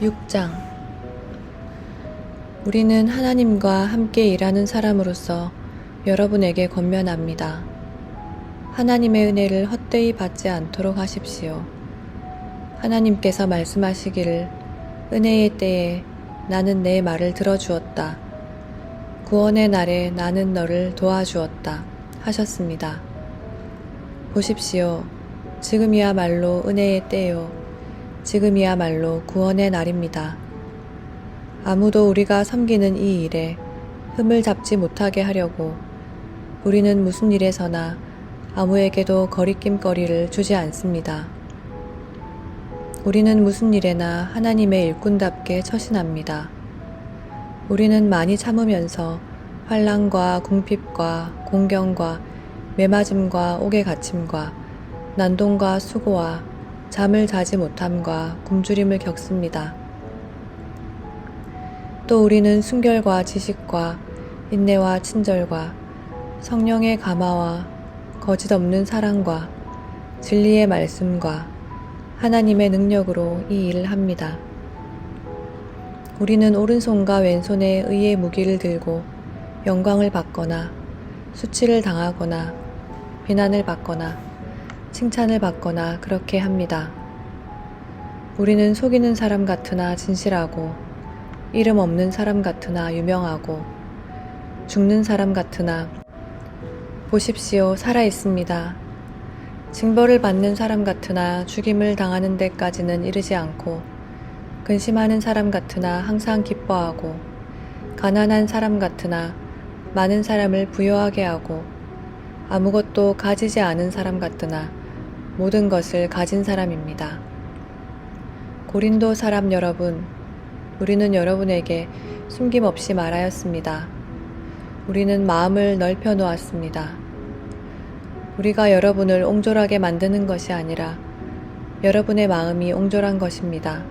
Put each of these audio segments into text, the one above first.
6장. 우리는 하나님과 함께 일하는 사람으로서 여러분에게 권면합니다. 하나님의 은혜를 헛되이 받지 않도록 하십시오. 하나님께서 말씀하시기를 은혜의 때에 나는 내 말을 들어주었다. 구원의 날에 나는 너를 도와주었다 하셨습니다. 보십시오. 지금이야말로 은혜의 때요. 지금이야말로 구원의 날입니다. 아무도 우리가 섬기는 이 일에 흠을 잡지 못하게 하려고 우리는 무슨 일에서나 아무에게도 거리낌거리를 주지 않습니다. 우리는 무슨 일에나 하나님의 일꾼답게 처신합니다. 우리는 많이 참으면서 환난과 궁핍과 공경과 매맞음과 옥에 갇힘과 난동과 수고와 잠을 자지 못함과 굶주림을 겪습니다. 또 우리는 순결과 지식과 인내와 친절과 성령의 감화와 거짓 없는 사랑과 진리의 말씀과 하나님의 능력으로 이 일을 합니다. 우리는 오른손과 왼손에 의의 무기를 들고 영광을 받거나 수치를 당하거나 비난을 받거나 칭찬을 받거나 그렇게 합니다. 우리는 속이는 사람 같으나 진실하고 이름 없는 사람 같으나 유명하고 죽는 사람 같으나 보십시오 살아 있습니다. 징벌을 받는 사람 같으나 죽임을 당하는 데까지는 이르지 않고 근심하는 사람 같으나 항상 기뻐하고 가난한 사람 같으나 많은 사람을 부유하게 하고 아무것도 가지지 않은 사람 같으나 모든 것을 가진 사람입니다. 고린도 사람 여러분, 우리는 여러분에게 숨김없이 말하였습니다. 우리는 마음을 넓혀 놓았습니다. 우리가 여러분을 옹졸하게 만드는 것이 아니라 여러분의 마음이 옹졸한 것입니다.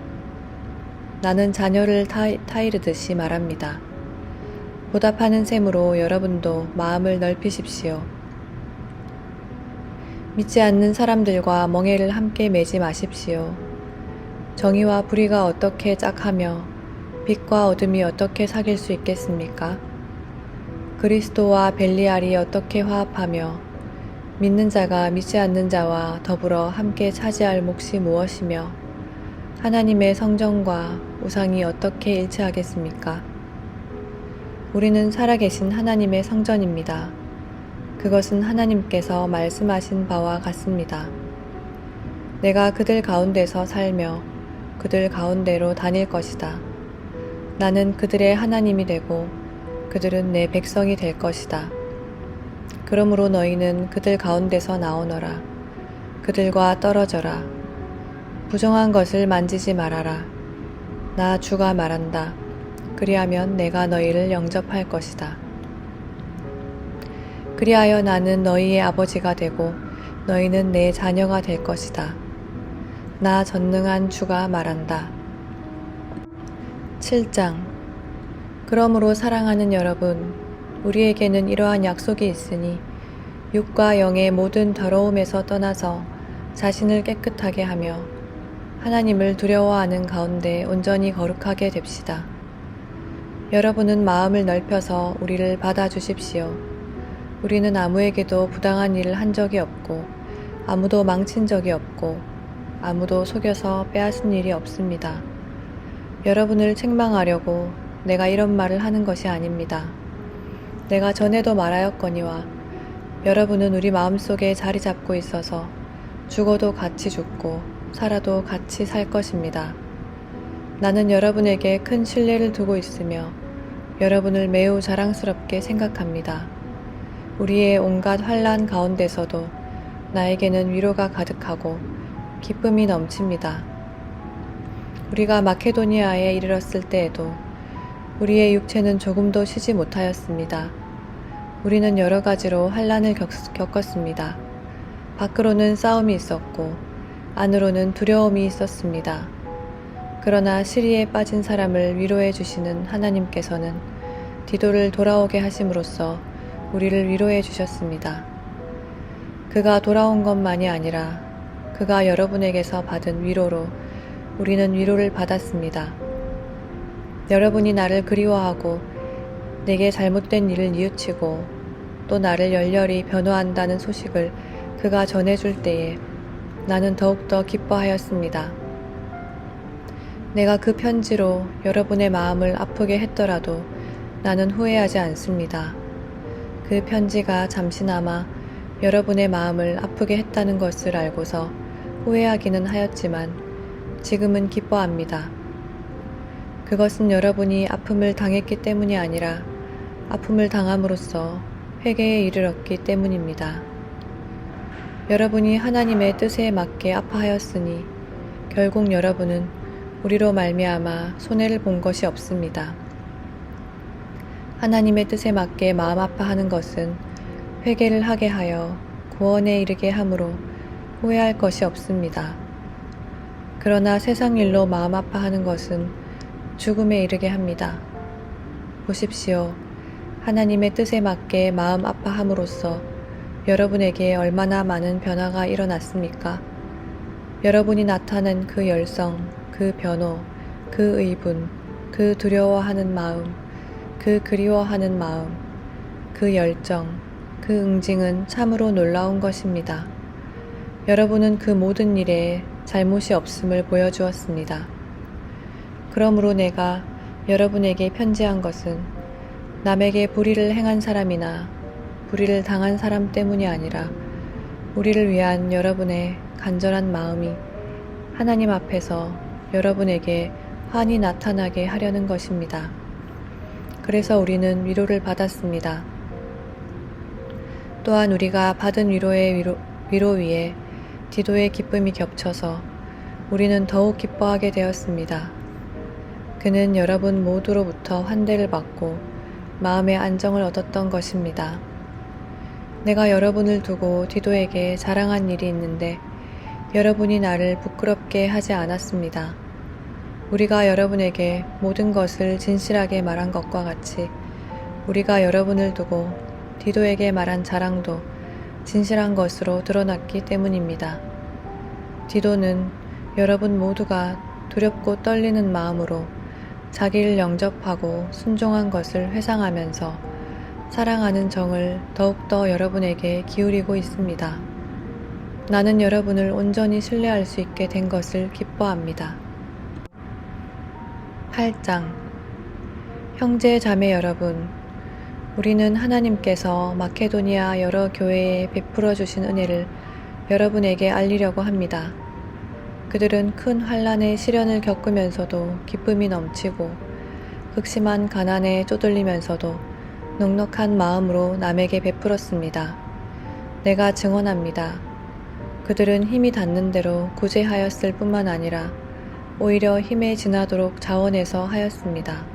나는 자녀를 타이르듯이 말합니다. 보답하는 셈으로 여러분도 마음을 넓히십시오. 믿지 않는 사람들과 멍에를 함께 매지 마십시오. 정의와 불의가 어떻게 짝하며 빛과 어둠이 어떻게 사귈 수 있겠습니까? 그리스도와 벨리알이 어떻게 화합하며 믿는 자가 믿지 않는 자와 더불어 함께 차지할 몫이 무엇이며 하나님의 성전과 우상이 어떻게 일치하겠습니까? 우리는 살아계신 하나님의 성전입니다. 그것은 하나님께서 말씀하신 바와 같습니다. 내가 그들 가운데서 살며 그들 가운데로 다닐 것이다. 나는 그들의 하나님이 되고 그들은 내 백성이 될 것이다. 그러므로 너희는 그들 가운데서 나오너라. 그들과 떨어져라. 부정한 것을 만지지 말아라. 나 주가 말한다. 그리하면 내가 너희를 영접할 것이다. 그리하여 나는 너희의 아버지가 되고 너희는 내 자녀가 될 것이다. 나 전능한 주가 말한다. 7장. 그러므로 사랑하는 여러분, 우리에게는 이러한 약속이 있으니 육과 영의 모든 더러움에서 떠나서 자신을 깨끗하게 하며 하나님을 두려워하는 가운데 온전히 거룩하게 됩시다. 여러분은 마음을 넓혀서 우리를 받아주십시오. 우리는 아무에게도 부당한 일을 한 적이 없고 아무도 망친 적이 없고 아무도 속여서 빼앗은 일이 없습니다. 여러분을 책망하려고 내가 이런 말을 하는 것이 아닙니다. 내가 전에도 말하였거니와 여러분은 우리 마음속에 자리 잡고 있어서 죽어도 같이 죽고 살아도 같이 살 것입니다. 나는 여러분에게 큰 신뢰를 두고 있으며 여러분을 매우 자랑스럽게 생각합니다. 우리의 온갖 환난 가운데서도 나에게는 위로가 가득하고 기쁨이 넘칩니다. 우리가 마케도니아에 이르렀을 때에도 우리의 육체는 조금도 쉬지 못하였습니다. 우리는 여러 가지로 환난을 겪었습니다. 밖으로는 싸움이 있었고 안으로는 두려움이 있었습니다. 그러나 시리에 빠진 사람을 위로해 주시는 하나님께서는 디도를 돌아오게 하심으로써 우리를 위로해 주셨습니다. 그가 돌아온 것만이 아니라 그가 여러분에게서 받은 위로로 우리는 위로를 받았습니다. 여러분이 나를 그리워하고 내게 잘못된 일을 뉘우치고 또 나를 열렬히 변호한다는 소식을 그가 전해줄 때에 나는 더욱더 기뻐하였습니다. 내가 그 편지로 여러분의 마음을 아프게 했더라도 나는 후회하지 않습니다. 그 편지가 잠시나마 여러분의 마음을 아프게 했다는 것을 알고서 후회하기는 하였지만 지금은 기뻐합니다. 그것은 여러분이 아픔을 당했기 때문이 아니라 아픔을 당함으로써 회개에 이르렀기 때문입니다. 여러분이 하나님의 뜻에 맞게 아파하였으니 결국 여러분은 우리로 말미암아 손해를 본 것이 없습니다. 하나님의 뜻에 맞게 마음 아파하는 것은 회개를 하게 하여 구원에 이르게 함으로 후회할 것이 없습니다. 그러나 세상 일로 마음 아파하는 것은 죽음에 이르게 합니다. 보십시오. 하나님의 뜻에 맞게 마음 아파함으로써 여러분에게 얼마나 많은 변화가 일어났습니까? 여러분이 나타낸 그 열성, 그 변호, 그 의분, 그 두려워하는 마음, 그 그리워하는 마음, 그 열정, 그 응징은 참으로 놀라운 것입니다. 여러분은 그 모든 일에 잘못이 없음을 보여주었습니다. 그러므로 내가 여러분에게 편지한 것은 남에게 불의를 행한 사람이나 불의를 당한 사람 때문이 아니라 우리를 위한 여러분의 간절한 마음이 하나님 앞에서 여러분에게 환히 나타나게 하려는 것입니다. 그래서 우리는 위로를 받았습니다. 또한 우리가 받은 위로의 위로 위에 디도의 기쁨이 겹쳐서 우리는 더욱 기뻐하게 되었습니다. 그는 여러분 모두로부터 환대를 받고 마음의 안정을 얻었던 것입니다. 내가 여러분을 두고 디도에게 자랑한 일이 있는데 여러분이 나를 부끄럽게 하지 않았습니다. 우리가 여러분에게 모든 것을 진실하게 말한 것과 같이 우리가 여러분을 두고 디도에게 말한 자랑도 진실한 것으로 드러났기 때문입니다. 디도는 여러분 모두가 두렵고 떨리는 마음으로 자기를 영접하고 순종한 것을 회상하면서 사랑하는 정을 더욱더 여러분에게 기울이고 있습니다. 나는 여러분을 온전히 신뢰할 수 있게 된 것을 기뻐합니다. 8장 형제 자매 여러분, 우리는 하나님께서 마케도니아 여러 교회에 베풀어 주신 은혜를 여러분에게 알리려고 합니다. 그들은 큰 환난의 시련을 겪으면서도 기쁨이 넘치고 극심한 가난에 쪼들리면서도 넉넉한 마음으로 남에게 베풀었습니다. 내가 증언합니다. 그들은 힘이 닿는 대로 구제하였을 뿐만 아니라 오히려 힘에 지나도록 자원해서 하였습니다.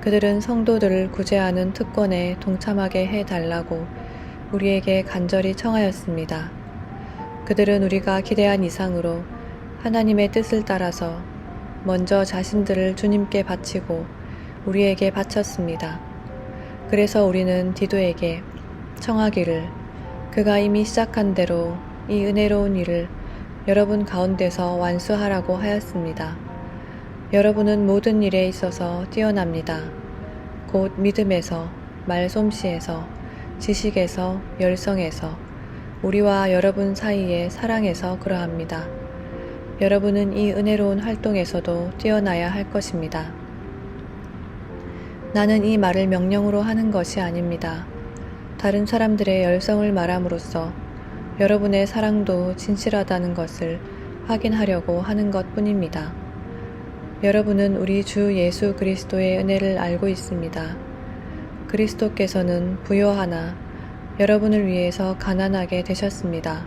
그들은 성도들을 구제하는 특권에 동참하게 해달라고 우리에게 간절히 청하였습니다. 그들은 우리가 기대한 이상으로 하나님의 뜻을 따라서 먼저 자신들을 주님께 바치고 우리에게 바쳤습니다. 그래서 우리는 디도에게 청하기를 그가 이미 시작한 대로 이 은혜로운 일을 여러분 가운데서 완수하라고 하였습니다. 여러분은 모든 일에 있어서 뛰어납니다. 곧 믿음에서, 말솜씨에서, 지식에서, 열성에서, 우리와 여러분 사이의 사랑에서 그러합니다. 여러분은 이 은혜로운 활동에서도 뛰어나야 할 것입니다. 나는 이 말을 명령으로 하는 것이 아닙니다. 다른 사람들의 열성을 말함으로써 여러분의 사랑도 진실하다는 것을 확인하려고 하는 것 뿐입니다. 여러분은 우리 주 예수 그리스도의 은혜를 알고 있습니다. 그리스도께서는 부요하나 여러분을 위해서 가난하게 되셨습니다.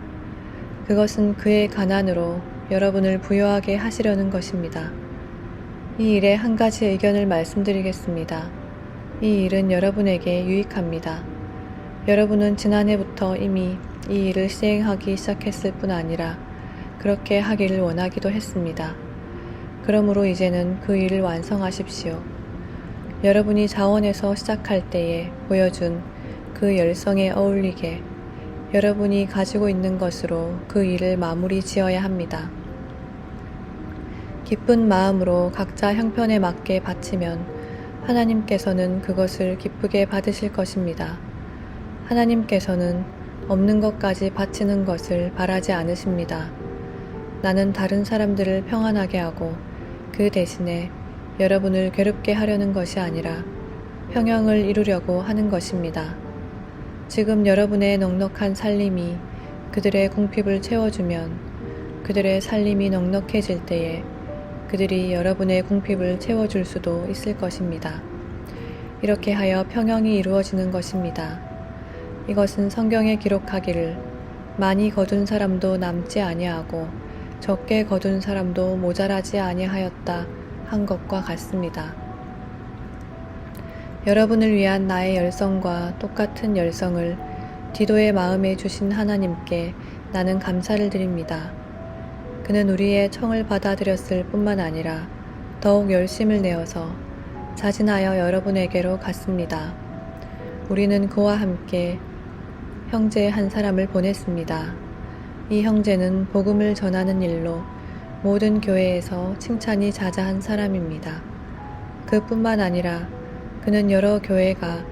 그것은 그의 가난으로 여러분을 부요하게 하시려는 것입니다. 이 일에 한 가지 의견을 말씀드리겠습니다. 이 일은 여러분에게 유익합니다. 여러분은 지난해부터 이미 이 일을 시행하기 시작했을 뿐 아니라 그렇게 하기를 원하기도 했습니다. 그러므로 이제는 그 일을 완성하십시오. 여러분이 자원에서 시작할 때에 보여준 그 열성에 어울리게 여러분이 가지고 있는 것으로 그 일을 마무리 지어야 합니다. 기쁜 마음으로 각자 형편에 맞게 바치면 하나님께서는 그것을 기쁘게 받으실 것입니다. 하나님께서는 없는 것까지 바치는 것을 바라지 않으십니다. 나는 다른 사람들을 평안하게 하고 그 대신에 여러분을 괴롭게 하려는 것이 아니라 평형을 이루려고 하는 것입니다. 지금 여러분의 넉넉한 살림이 그들의 궁핍을 채워주면 그들의 살림이 넉넉해질 때에 그들이 여러분의 궁핍을 채워줄 수도 있을 것입니다. 이렇게 하여 평형이 이루어지는 것입니다. 이것은 성경에 기록하기를 많이 거둔 사람도 남지 아니하고 적게 거둔 사람도 모자라지 아니하였다 한 것과 같습니다. 여러분을 위한 나의 열성과 똑같은 열성을 디도의 마음에 주신 하나님께 나는 감사를 드립니다. 그는 우리의 청을 받아들였을 뿐만 아니라 더욱 열심을 내어서 자진하여 여러분에게로 갔습니다. 우리는 그와 함께 형제 한 사람을 보냈습니다. 이 형제는 복음을 전하는 일로 모든 교회에서 칭찬이 자자한 사람입니다. 그뿐만 아니라 그는 여러 교회가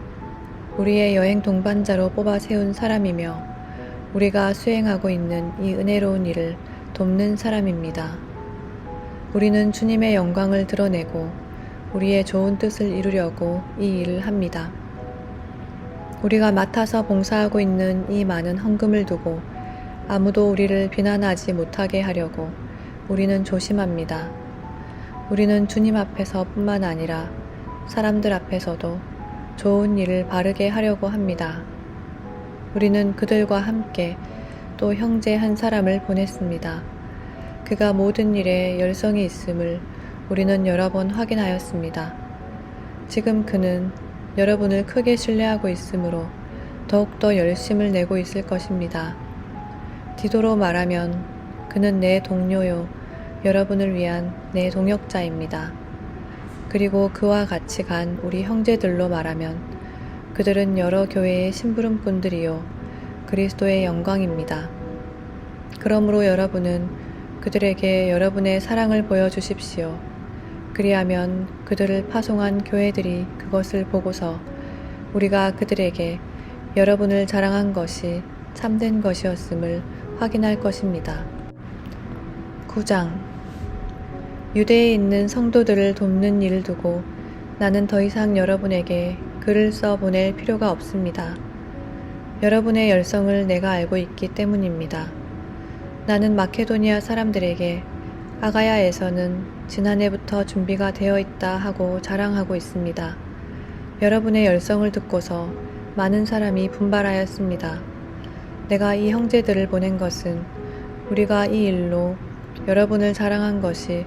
우리의 여행 동반자로 뽑아 세운 사람이며 우리가 수행하고 있는 이 은혜로운 일을 돕는 사람입니다. 우리는 주님의 영광을 드러내고 우리의 좋은 뜻을 이루려고 이 일을 합니다. 우리가 맡아서 봉사하고 있는 이 많은 헌금을 두고 아무도 우리를 비난하지 못하게 하려고 우리는 조심합니다. 우리는 주님 앞에서 뿐만 아니라 사람들 앞에서도 좋은 일을 바르게 하려고 합니다. 우리는 그들과 함께 또 형제 한 사람을 보냈습니다. 그가 모든 일에 열성이 있음을 우리는 여러 번 확인하였습니다. 지금 그는 여러분을 크게 신뢰하고 있으므로 더욱더 열심을 내고 있을 것입니다. 디도로 말하면 그는 내 동료요, 여러분을 위한 내 동역자입니다. 그리고 그와 같이 간 우리 형제들로 말하면 그들은 여러 교회의 심부름꾼들이요, 그리스도의 영광입니다. 그러므로 여러분은 그들에게 여러분의 사랑을 보여주십시오. 그리하면 그들을 파송한 교회들이 그것을 보고서 우리가 그들에게 여러분을 자랑한 것이 참된 것이었음을 확인할 것입니다. 9장 유대에 있는 성도들을 돕는 일을 두고 나는 더 이상 여러분에게 글을 써 보낼 필요가 없습니다. 여러분의 열성을 내가 알고 있기 때문입니다. 나는 마케도니아 사람들에게 아가야에서는 지난해부터 준비가 되어 있다 하고 자랑하고 있습니다. 여러분의 열성을 듣고서 많은 사람이 분발하였습니다. 내가 이 형제들을 보낸 것은 우리가 이 일로 여러분을 자랑한 것이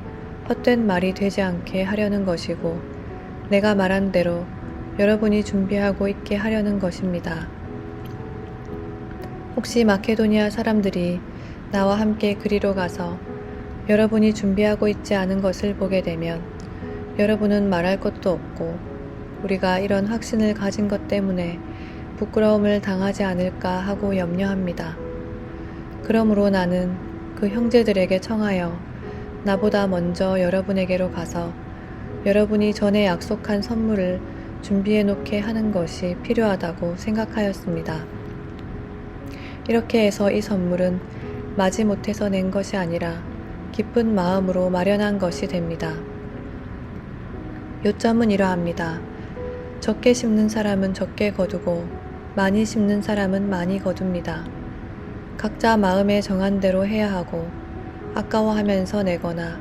헛된 말이 되지 않게 하려는 것이고 내가 말한 대로 여러분이 준비하고 있게 하려는 것입니다. 혹시 마케도니아 사람들이 나와 함께 그리로 가서 여러분이 준비하고 있지 않은 것을 보게 되면 여러분은 말할 것도 없고 우리가 이런 확신을 가진 것 때문에 부끄러움을 당하지 않을까 하고 염려합니다. 그러므로 나는 그 형제들에게 청하여 나보다 먼저 여러분에게로 가서 여러분이 전에 약속한 선물을 준비해 놓게 하는 것이 필요하다고 생각하였습니다. 이렇게 해서 이 선물은 마지못해서 낸 것이 아니라 기쁜 마음으로 마련한 것이 됩니다. 요점은 이러합니다. 적게 심는 사람은 적게 거두고 많이 심는 사람은 많이 거둡니다. 각자 마음에 정한 대로 해야 하고 아까워하면서 내거나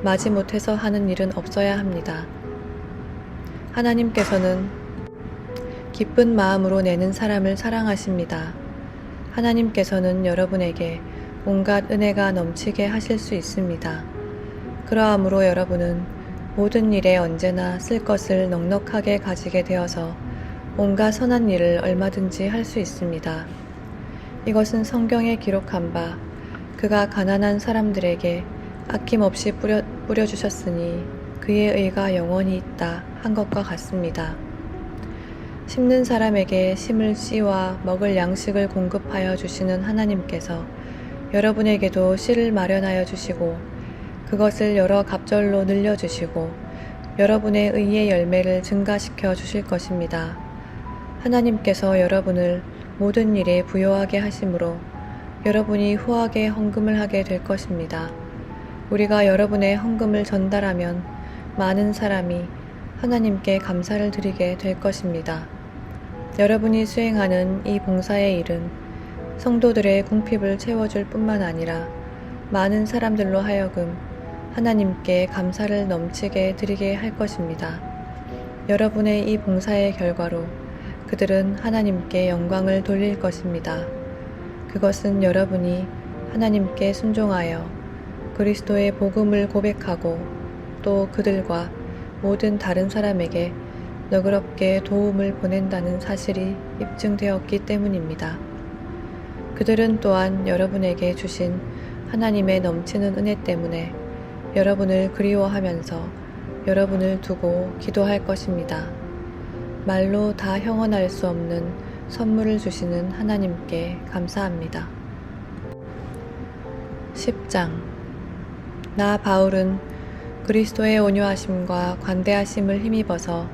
마지못해서 하는 일은 없어야 합니다. 하나님께서는 기쁜 마음으로 내는 사람을 사랑하십니다. 하나님께서는 여러분에게 온갖 은혜가 넘치게 하실 수 있습니다. 그러하므로 여러분은 모든 일에 언제나 쓸 것을 넉넉하게 가지게 되어서 온갖 선한 일을 얼마든지 할 수 있습니다. 이것은 성경에 기록한 바 그가 가난한 사람들에게 아낌없이 뿌려주셨으니 그의 의가 영원히 있다 한 것과 같습니다. 심는 사람에게 심을 씨와 먹을 양식을 공급하여 주시는 하나님께서 여러분에게도 씨를 마련하여 주시고 그것을 여러 갑절로 늘려주시고 여러분의 의의 열매를 증가시켜 주실 것입니다. 하나님께서 여러분을 모든 일에 부요하게 하심으로 여러분이 후하게 헌금을 하게 될 것입니다. 우리가 여러분의 헌금을 전달하면 많은 사람이 하나님께 감사를 드리게 될 것입니다. 여러분이 수행하는 이 봉사의 일은 성도들의 궁핍을 채워줄 뿐만 아니라 많은 사람들로 하여금 하나님께 감사를 넘치게 드리게 할 것입니다. 여러분의 이 봉사의 결과로 그들은 하나님께 영광을 돌릴 것입니다. 그것은 여러분이 하나님께 순종하여 그리스도의 복음을 고백하고 또 그들과 모든 다른 사람에게 너그럽게 도움을 보낸다는 사실이 입증되었기 때문입니다. 그들은 또한 여러분에게 주신 하나님의 넘치는 은혜 때문에 여러분을 그리워하면서 여러분을 두고 기도할 것입니다. 말로 다 형언할 수 없는 선물을 주시는 하나님께 감사합니다. 10장. 나 바울은 그리스도의 온유하심과 관대하심을 힘입어서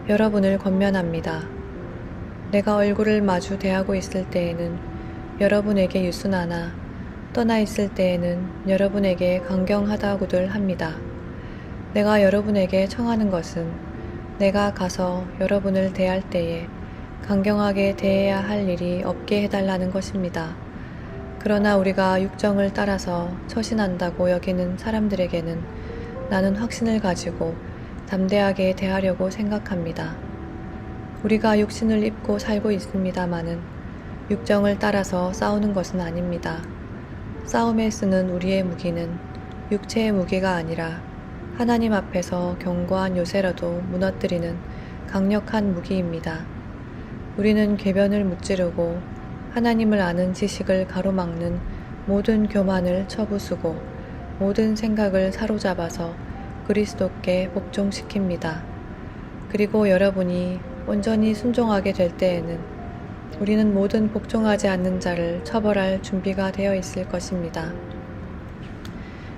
여러분을 권면합니다. 내가 얼굴을 마주 대하고 있을 때에는 여러분에게 유순하나 떠나 있을 때에는 여러분에게 강경하다고들 합니다. 내가 여러분에게 청하는 것은 내가 가서 여러분을 대할 때에 강경하게 대해야 할 일이 없게 해달라는 것입니다. 그러나 우리가 육정을 따라서 처신한다고 여기는 사람들에게는 나는 확신을 가지고 담대하게 대하려고 생각합니다. 우리가 육신을 입고 살고 있습니다마는 육정을 따라서 싸우는 것은 아닙니다. 싸움에 쓰는 우리의 무기는 육체의 무기가 아니라 하나님 앞에서 견고한 요새라도 무너뜨리는 강력한 무기입니다. 우리는 궤변을 무찌르고 하나님을 아는 지식을 가로막는 모든 교만을 쳐부수고 모든 생각을 사로잡아서 그리스도께 복종시킵니다. 그리고 여러분이 온전히 순종하게 될 때에는 우리는 모든 복종하지 않는 자를 처벌할 준비가 되어 있을 것입니다.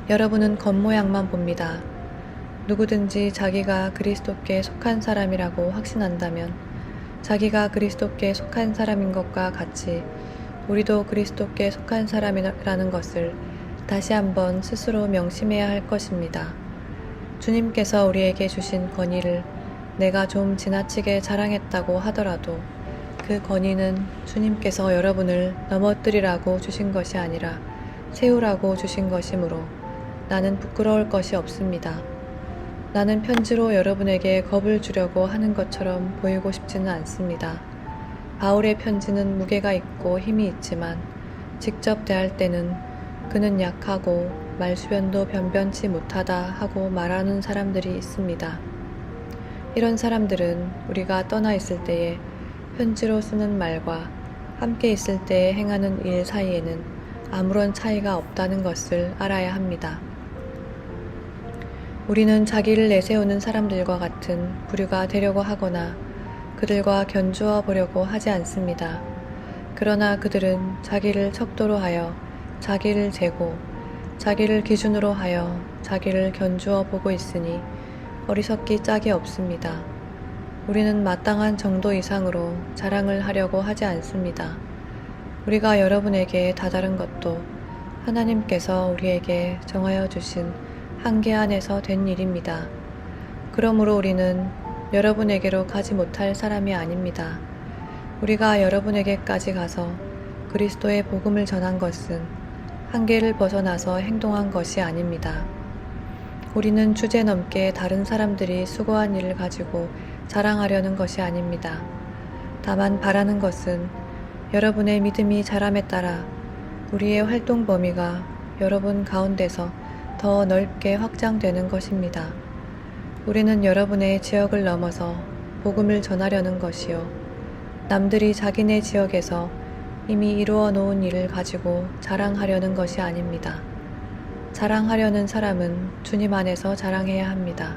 여러분은 겉모양만 봅니다. 누구든지 자기가 그리스도께 속한 사람이라고 확신한다면 자기가 그리스도께 속한 사람인 것과 같이 우리도 그리스도께 속한 사람이라는 것을 다시 한번 스스로 명심해야 할 것입니다. 주님께서 우리에게 주신 권위를 내가 좀 지나치게 자랑했다고 하더라도 그 권위는 주님께서 여러분을 넘어뜨리라고 주신 것이 아니라 세우라고 주신 것이므로 나는 부끄러울 것이 없습니다. 나는 편지로 여러분에게 겁을 주려고 하는 것처럼 보이고 싶지는 않습니다. 바울의 편지는 무게가 있고 힘이 있지만 직접 대할 때는 그는 약하고 말수변도 변변치 못하다 하고 말하는 사람들이 있습니다. 이런 사람들은 우리가 떠나 있을 때에 편지로 쓰는 말과 함께 있을 때에 행하는 일 사이에는 아무런 차이가 없다는 것을 알아야 합니다. 우리는 자기를 내세우는 사람들과 같은 부류가 되려고 하거나 그들과 견주어 보려고 하지 않습니다. 그러나 그들은 자기를 척도로 하여 자기를 재고 자기를 기준으로 하여 자기를 견주어 보고 있으니 어리석기 짝이 없습니다. 우리는 마땅한 정도 이상으로 자랑을 하려고 하지 않습니다. 우리가 여러분에게 다다른 것도 하나님께서 우리에게 정하여 주신 한계 안에서 된 일입니다. 그러므로 우리는 여러분에게로 가지 못할 사람이 아닙니다. 우리가 여러분에게까지 가서 그리스도의 복음을 전한 것은 한계를 벗어나서 행동한 것이 아닙니다. 우리는 주제넘게 다른 사람들이 수고한 일을 가지고 자랑하려는 것이 아닙니다. 다만 바라는 것은 여러분의 믿음이 자람에 따라 우리의 활동 범위가 여러분 가운데서 더 넓게 확장되는 것입니다. 우리는 여러분의 지역을 넘어서 복음을 전하려는 것이요. 남들이 자기네 지역에서 이미 이루어 놓은 일을 가지고 자랑하려는 것이 아닙니다. 자랑하려는 사람은 주님 안에서 자랑해야 합니다.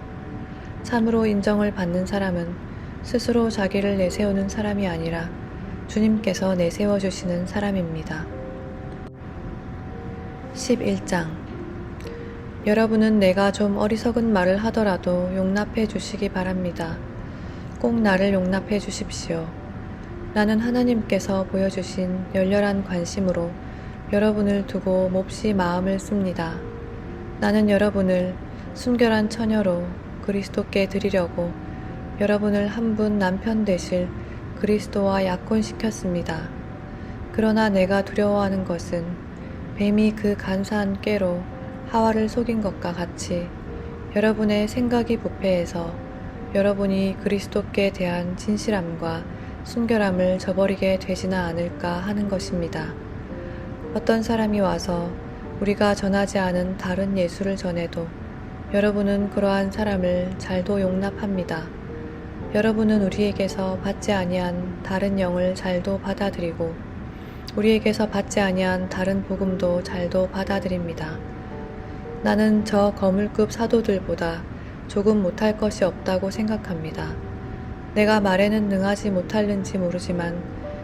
참으로 인정을 받는 사람은 스스로 자기를 내세우는 사람이 아니라 주님께서 내세워 주시는 사람입니다. 11장. 여러분은 내가 좀 어리석은 말을 하더라도 용납해 주시기 바랍니다. 꼭 나를 용납해 주십시오. 나는 하나님께서 보여주신 열렬한 관심으로 여러분을 두고 몹시 마음을 씁니다. 나는 여러분을 순결한 처녀로 그리스도께 드리려고 여러분을 한 분 남편 되실 그리스도와 약혼시켰습니다. 그러나 내가 두려워하는 것은 뱀이 그 간사한 꾀로 하와를 속인 것과 같이 여러분의 생각이 부패해서 여러분이 그리스도께 대한 진실함과 순결함을 저버리게 되지나 않을까 하는 것입니다. 어떤 사람이 와서 우리가 전하지 않은 다른 예수를 전해도 여러분은 그러한 사람을 잘도 용납합니다. 여러분은 우리에게서 받지 아니한 다른 영을 잘도 받아들이고 우리에게서 받지 아니한 다른 복음도 잘도 받아들입니다. 나는 저 거물급 사도들보다 조금 못할 것이 없다고 생각합니다. 내가 말에는 능하지 못할는지 모르지만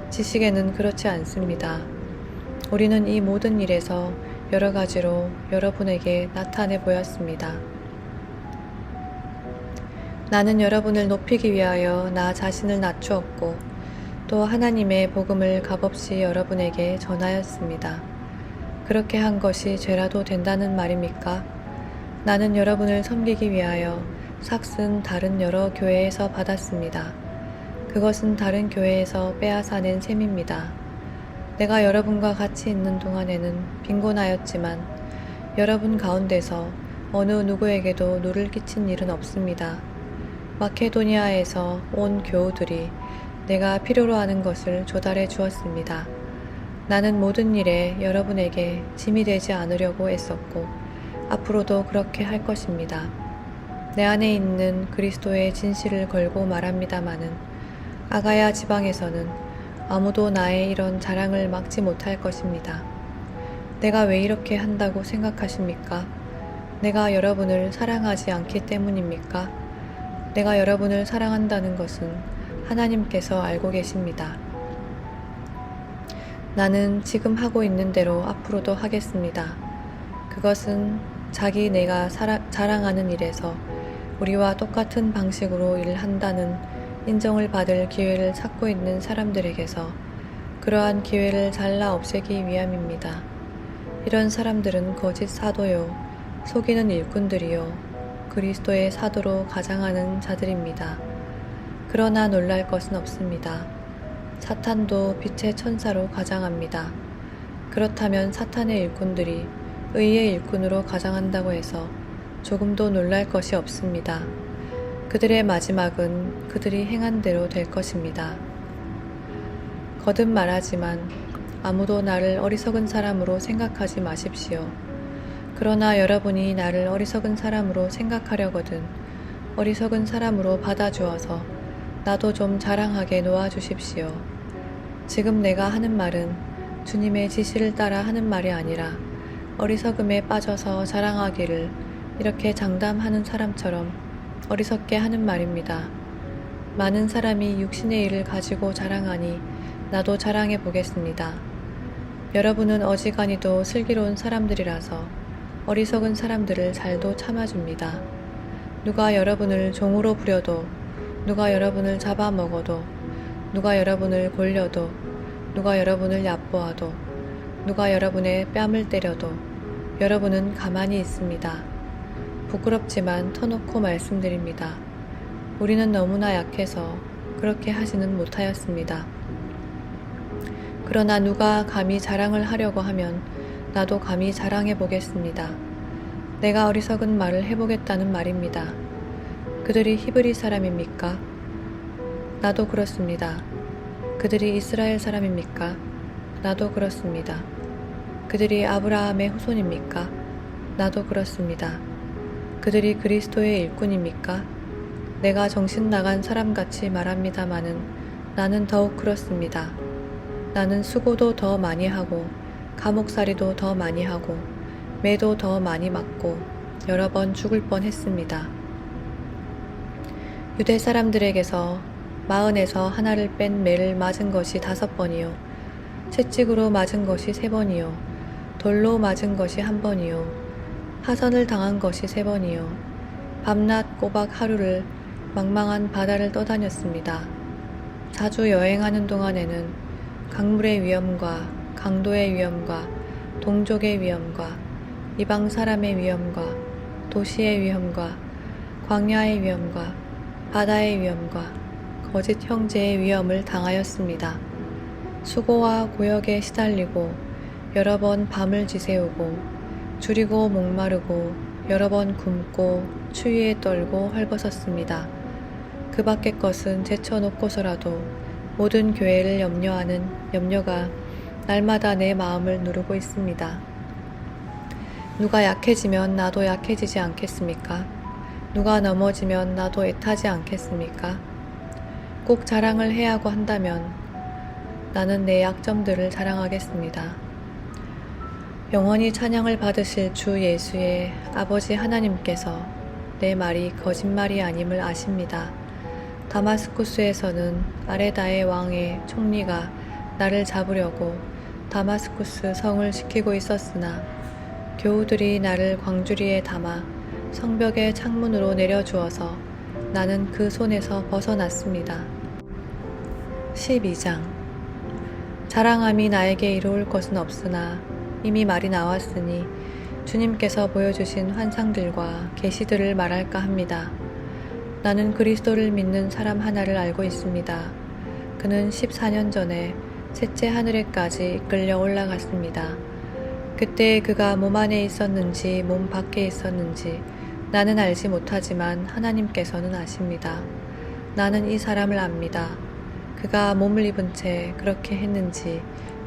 지식에는 그렇지 않습니다. 우리는 이 모든 일에서 여러 가지로 여러분에게 나타내 보였습니다. 나는 여러분을 높이기 위하여 나 자신을 낮추었고 또 하나님의 복음을 값없이 여러분에게 전하였습니다. 그렇게 한 것이 죄라도 된다는 말입니까? 나는 여러분을 섬기기 위하여 삭슨 다른 여러 교회에서 받았습니다. 그것은 다른 교회에서 빼앗아낸 셈입니다. 내가 여러분과 같이 있는 동안에는 빈곤하였지만 여러분 가운데서 어느 누구에게도 누를 끼친 일은 없습니다. 마케도니아에서 온 교우들이 내가 필요로 하는 것을 조달해 주었습니다. 나는 모든 일에 여러분에게 짐이 되지 않으려고 애썼고 앞으로도 그렇게 할 것입니다. 내 안에 있는 그리스도의 진실을 걸고 말합니다마는 아가야 지방에서는 아무도 나의 이런 자랑을 막지 못할 것입니다. 내가 왜 이렇게 한다고 생각하십니까? 내가 여러분을 사랑하지 않기 때문입니까? 내가 여러분을 사랑한다는 것은 하나님께서 알고 계십니다. 나는 지금 하고 있는 대로 앞으로도 하겠습니다. 그것은 자기 내가 자랑하는 일에서 우리와 똑같은 방식으로 일한다는 인정을 받을 기회를 찾고 있는 사람들에게서 그러한 기회를 잘라 없애기 위함입니다. 이런 사람들은 거짓 사도요, 속이는 일꾼들이요, 그리스도의 사도로 가장하는 자들입니다. 그러나 놀랄 것은 없습니다. 사탄도 빛의 천사로 가장합니다. 그렇다면 사탄의 일꾼들이 의의 일꾼으로 가장한다고 해서 조금도 놀랄 것이 없습니다. 그들의 마지막은 그들이 행한 대로 될 것입니다. 거듭 말하지만 아무도 나를 어리석은 사람으로 생각하지 마십시오. 그러나 여러분이 나를 어리석은 사람으로 생각하려거든 어리석은 사람으로 받아주어서 나도 좀 자랑하게 놓아주십시오. 지금 내가 하는 말은 주님의 지시를 따라 하는 말이 아니라 어리석음에 빠져서 자랑하기를 이렇게 장담하는 사람처럼 어리석게 하는 말입니다. 많은 사람이 육신의 일을 가지고 자랑하니 나도 자랑해 보겠습니다. 여러분은 어지간히도 슬기로운 사람들이라서 어리석은 사람들을 잘도 참아줍니다. 누가 여러분을 종으로 부려도, 누가 여러분을 잡아먹어도, 누가 여러분을 골려도, 누가 여러분을 얕보아도, 누가 여러분의 뺨을 때려도 여러분은 가만히 있습니다. 부끄럽지만 터놓고 말씀드립니다. 우리는 너무나 약해서 그렇게 하지는 못하였습니다. 그러나 누가 감히 자랑을 하려고 하면 나도 감히 자랑해 보겠습니다. 내가 어리석은 말을 해보겠다는 말입니다. 그들이 히브리 사람입니까? 나도 그렇습니다. 그들이 이스라엘 사람입니까? 나도 그렇습니다. 그들이 아브라함의 후손입니까? 나도 그렇습니다. 그들이 그리스도의 일꾼입니까? 내가 정신 나간 사람같이 말합니다마는 나는 더욱 그렇습니다. 나는 수고도 더 많이 하고 감옥살이도 더 많이 하고 매도 더 많이 맞고 여러 번 죽을 뻔했습니다. 유대 사람들에게서 40에서 하나를 뺀 매를 맞은 것이 5번이요 채찍으로 맞은 것이 3번이요 돌로 맞은 것이 1번이요 하선을 당한 것이 3번이요. 밤낮 꼬박 하루를 망망한 바다를 떠다녔습니다. 자주 여행하는 동안에는 강물의 위험과 강도의 위험과 동족의 위험과 이방 사람의 위험과 도시의 위험과 광야의 위험과 바다의 위험과 거짓 형제의 위험을 당하였습니다. 수고와 고역에 시달리고 여러 번 밤을 지새우고 줄이고 목마르고 여러 번 굶고 추위에 떨고 헐벗었습니다. 그 밖의 것은 제쳐놓고서라도 모든 교회를 염려하는 염려가 날마다 내 마음을 누르고 있습니다. 누가 약해지면 나도 약해지지 않겠습니까? 누가 넘어지면 나도 애타지 않겠습니까? 꼭 자랑을 해야 하고 한다면 나는 내 약점들을 자랑하겠습니다. 영원히 찬양을 받으실 주 예수의 아버지 하나님께서 내 말이 거짓말이 아님을 아십니다. 다마스쿠스에서는 아레다의 왕의 총리가 나를 잡으려고 다마스쿠스 성을 지키고 있었으나 교우들이 나를 광주리에 담아 성벽의 창문으로 내려주어서 나는 그 손에서 벗어났습니다. 12장 자랑함이 나에게 이루을 것은 없으나 이미 말이 나왔으니 주님께서 보여주신 환상들과 계시들을 말할까 합니다. 나는 그리스도를 믿는 사람 하나를 알고 있습니다. 그는 14년 전에 셋째 하늘에까지 이끌려 올라갔습니다. 그때 그가 몸 안에 있었는지 몸 밖에 있었는지 나는 알지 못하지만 하나님께서는 아십니다. 나는 이 사람을 압니다. 그가 몸을 입은 채 그렇게 했는지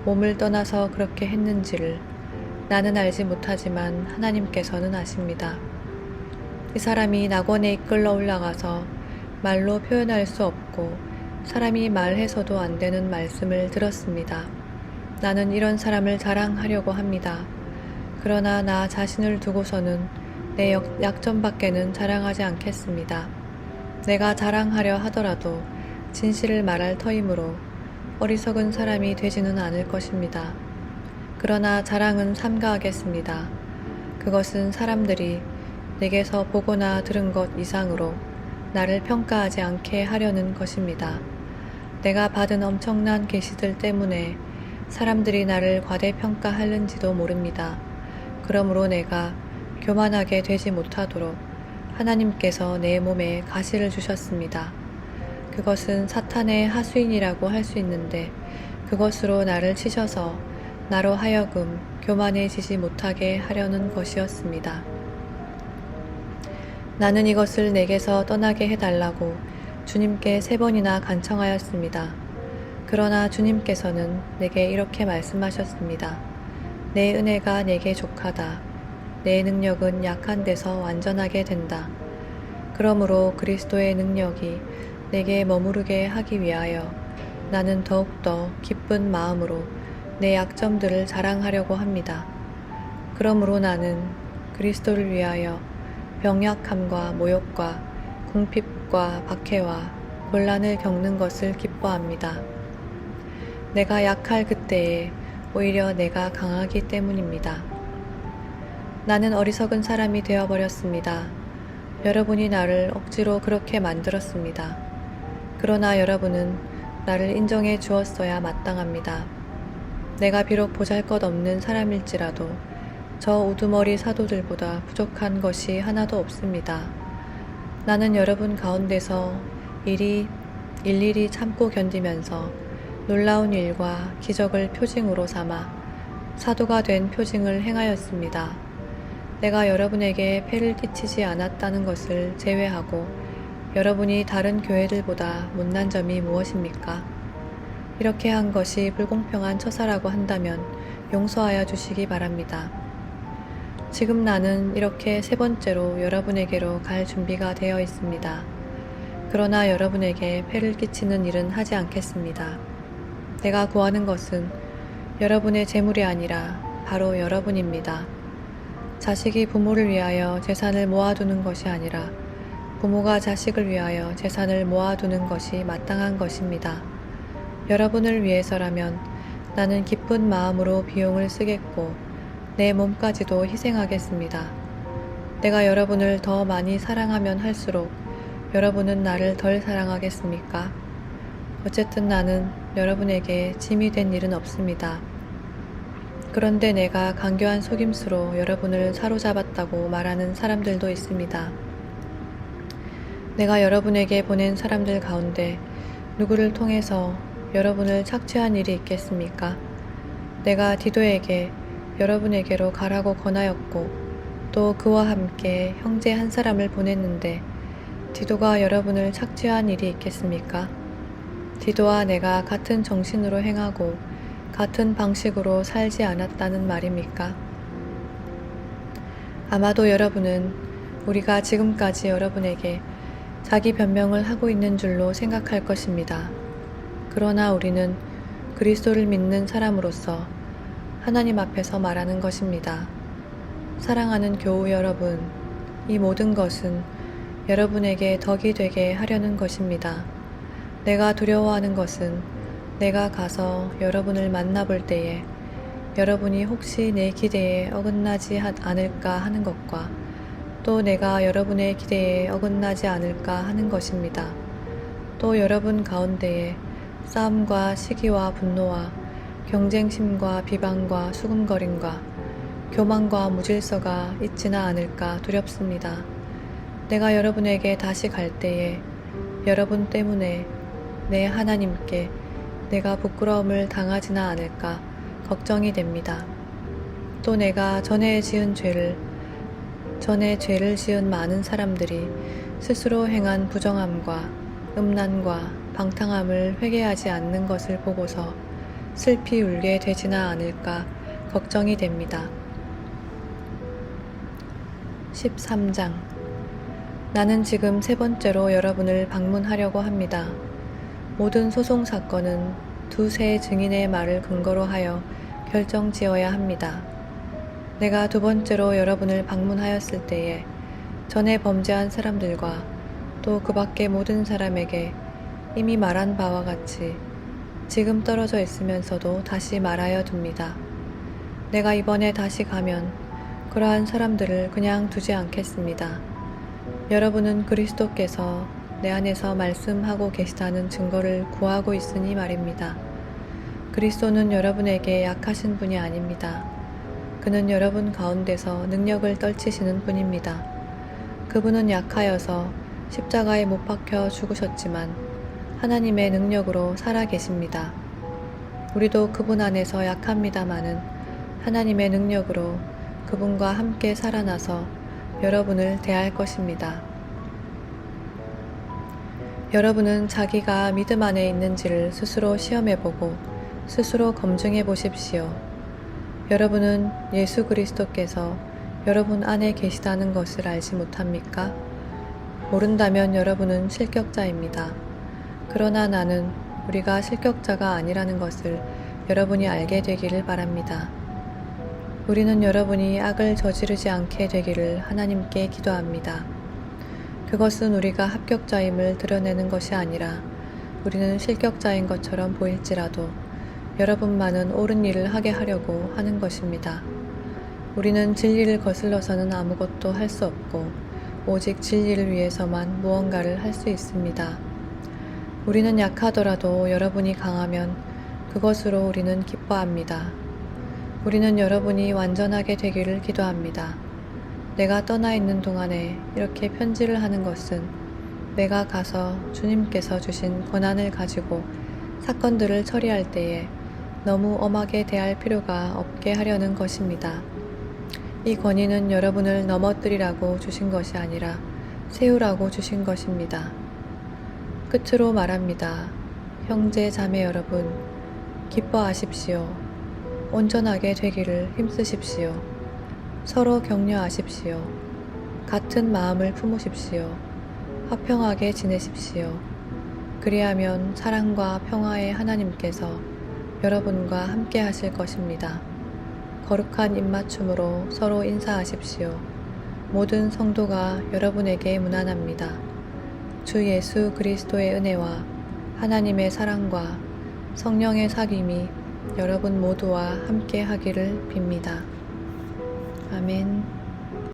몸을 떠나서 그렇게 했는지를 나는 알지 못하지만 하나님께서는 아십니다. 이 사람이 낙원에 이끌러 올라가서 말로 표현할 수 없고 사람이 말해서도 안 되는 말씀을 들었습니다. 나는 이런 사람을 자랑하려고 합니다. 그러나 나 자신을 두고서는 내 약점밖에는 자랑하지 않겠습니다. 내가 자랑하려 하더라도 진실을 말할 터이므로 어리석은 사람이 되지는 않을 것입니다. 그러나 자랑은 삼가하겠습니다. 그것은 사람들이 내게서 보거나 들은 것 이상으로 나를 평가하지 않게 하려는 것입니다. 내가 받은 엄청난 계시들 때문에 사람들이 나를 과대평가하는지도 모릅니다. 그러므로 내가 교만하게 되지 못하도록 하나님께서 내 몸에 가시를 주셨습니다. 그것은 사탄의 하수인이라고 할 수 있는데 그것으로 나를 치셔서 나로 하여금 교만해지지 못하게 하려는 것이었습니다. 나는 이것을 내게서 떠나게 해달라고 주님께 3번이나 간청하였습니다. 그러나 주님께서는 내게 이렇게 말씀하셨습니다. 내 은혜가 내게 족하다. 내 능력은 약한 데서 완전하게 된다. 그러므로 그리스도의 능력이 내게 머무르게 하기 위하여 나는 더욱더 기쁜 마음으로 내 약점들을 자랑하려고 합니다. 그러므로 나는 그리스도를 위하여 병약함과 모욕과 궁핍과 박해와 곤란을 겪는 것을 기뻐합니다. 내가 약할 그때에 오히려 내가 강하기 때문입니다. 나는 어리석은 사람이 되어버렸습니다. 여러분이 나를 억지로 그렇게 만들었습니다. 그러나 여러분은 나를 인정해 주었어야 마땅합니다. 내가 비록 보잘것없는 사람일지라도 저 우두머리 사도들보다 부족한 것이 하나도 없습니다. 나는 여러분 가운데서 일일이 참고 견디면서 놀라운 일과 기적을 표징으로 삼아 사도가 된 표징을 행하였습니다. 내가 여러분에게 폐를 끼치지 않았다는 것을 제외하고 여러분이 다른 교회들보다 못난 점이 무엇입니까? 이렇게 한 것이 불공평한 처사라고 한다면 용서하여 주시기 바랍니다. 지금 나는 이렇게 3번째로 여러분에게로 갈 준비가 되어 있습니다. 그러나 여러분에게 폐를 끼치는 일은 하지 않겠습니다. 내가 구하는 것은 여러분의 재물이 아니라 바로 여러분입니다. 자식이 부모를 위하여 재산을 모아두는 것이 아니라 부모가 자식을 위하여 재산을 모아두는 것이 마땅한 것입니다. 여러분을 위해서라면 나는 기쁜 마음으로 비용을 쓰겠고 내 몸까지도 희생하겠습니다. 내가 여러분을 더 많이 사랑하면 할수록 여러분은 나를 덜 사랑하겠습니까? 어쨌든 나는 여러분에게 짐이 된 일은 없습니다. 그런데 내가 간교한 속임수로 여러분을 사로잡았다고 말하는 사람들도 있습니다. 내가 여러분에게 보낸 사람들 가운데 누구를 통해서 여러분을 착취한 일이 있겠습니까? 내가 디도에게 여러분에게로 가라고 권하였고 또 그와 함께 형제 한 사람을 보냈는데 디도가 여러분을 착취한 일이 있겠습니까? 디도와 내가 같은 정신으로 행하고 같은 방식으로 살지 않았다는 말입니까? 아마도 여러분은 우리가 지금까지 여러분에게 자기 변명을 하고 있는 줄로 생각할 것입니다. 그러나 우리는 그리스도를 믿는 사람으로서 하나님 앞에서 말하는 것입니다. 사랑하는 교우 여러분, 이 모든 것은 여러분에게 덕이 되게 하려는 것입니다. 내가 두려워하는 것은 내가 가서 여러분을 만나볼 때에 여러분이 혹시 내 기대에 어긋나지 않을까 하는 것과 또 내가 여러분의 기대에 어긋나지 않을까 하는 것입니다. 또 여러분 가운데에 싸움과 시기와 분노와 경쟁심과 비방과 수군거림과 교만과 무질서가 있지나 않을까 두렵습니다. 내가 여러분에게 다시 갈 때에 여러분 때문에 내 하나님께 내가 부끄러움을 당하지나 않을까 걱정이 됩니다. 또 내가 전에 죄를 지은 많은 사람들이 스스로 행한 부정함과 음란과 방탕함을 회개하지 않는 것을 보고서 슬피 울게 되지나 않을까 걱정이 됩니다. 13장. 나는 지금 세 번째로 여러분을 방문하려고 합니다. 모든 소송 사건은 두세 증인의 말을 근거로 하여 결정지어야 합니다. 내가 두 번째로 여러분을 방문하였을 때에 전에 범죄한 사람들과 또 그 밖의 모든 사람에게 이미 말한 바와 같이 지금 떨어져 있으면서도 다시 말하여 둡니다. 내가 이번에 다시 가면 그러한 사람들을 그냥 두지 않겠습니다. 여러분은 그리스도께서 내 안에서 말씀하고 계시다는 증거를 구하고 있으니 말입니다. 그리스도는 여러분에게 약하신 분이 아닙니다. 그는 여러분 가운데서 능력을 떨치시는 분입니다. 그분은 약하여서 십자가에 못 박혀 죽으셨지만 하나님의 능력으로 살아 계십니다. 우리도 그분 안에서 약합니다마는 하나님의 능력으로 그분과 함께 살아나서 여러분을 대할 것입니다. 여러분은 자기가 믿음 안에 있는지를 스스로 시험해보고 스스로 검증해 보십시오. 여러분은 예수 그리스도께서 여러분 안에 계시다는 것을 알지 못합니까? 모른다면 여러분은 실격자입니다. 그러나 나는 우리가 실격자가 아니라는 것을 여러분이 알게 되기를 바랍니다. 우리는 여러분이 악을 저지르지 않게 되기를 하나님께 기도합니다. 그것은 우리가 합격자임을 드러내는 것이 아니라 우리는 실격자인 것처럼 보일지라도 여러분만은 옳은 일을 하게 하려고 하는 것입니다. 우리는 진리를 거슬러서는 아무것도 할 수 없고 오직 진리를 위해서만 무언가를 할 수 있습니다. 우리는 약하더라도 여러분이 강하면 그것으로 우리는 기뻐합니다. 우리는 여러분이 완전하게 되기를 기도합니다. 내가 떠나 있는 동안에 이렇게 편지를 하는 것은 내가 가서 주님께서 주신 권한을 가지고 사건들을 처리할 때에 너무 엄하게 대할 필요가 없게 하려는 것입니다. 이 권위는 여러분을 넘어뜨리라고 주신 것이 아니라 세우라고 주신 것입니다. 끝으로 말합니다. 형제 자매 여러분, 기뻐하십시오. 온전하게 되기를 힘쓰십시오. 서로 격려하십시오. 같은 마음을 품으십시오. 화평하게 지내십시오. 그리하면 사랑과 평화의 하나님께서 여러분과 함께 하실 것입니다. 거룩한 입맞춤으로 서로 인사하십시오. 모든 성도가 여러분에게 문안합니다. 주 예수 그리스도의 은혜와 하나님의 사랑과 성령의 사귐이 여러분 모두와 함께 하기를 빕니다. 아멘.